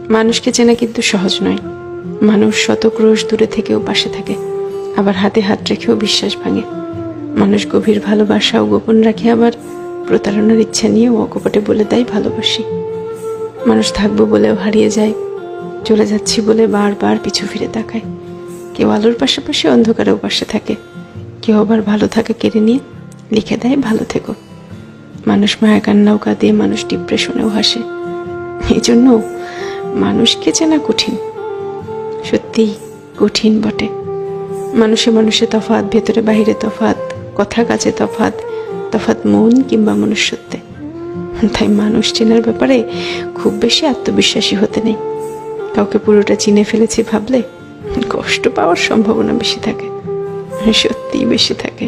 মানুষকে চেনা কিন্তু সহজ নয়। মানুষ শত ক্রোশ দূরে থেকেও পাশে থাকে, আবার হাতে হাত রেখেও বিশ্বাস ভাঙে। মানুষ গভীর ভালোবাসাও গোপন রাখে, আবার প্রতারণার ইচ্ছা নিয়েও অকপটে বলে দেয় ভালোবাসি। মানুষ থাকবো বলেও হারিয়ে যায়, চলে যাচ্ছি বলে বারবার পিছু ফিরে তাকায়। কেউ আলোর পাশাপাশি অন্ধকারেও পাশে থাকে, কেউ আবার ভালো থাকা কেড়ে নিয়ে লিখে দেয় ভালো থেকো। মানুষ মায়া কান্নাও কাঁদে, মানুষ ডিপ্রেশনেও হাসে। এই জন্য মানুষকে চেনা কঠিন, সত্যিই কঠিন বটে। মানুষে মানুষে তফাৎ, ভেতরে বাহিরে তফাৎ, কথা কাজে তফাৎ, তফাৎ মন কিংবা মনুষ্যত্বে। তাই মানুষ চেনার ব্যাপারে খুব বেশি আত্মবিশ্বাসী হতে নেই। কাউকে পুরোটা চিনে ফেলেছি ভাবলে কষ্ট পাওয়ার সম্ভাবনা বেশি থাকে, সত্যিই বেশি থাকে।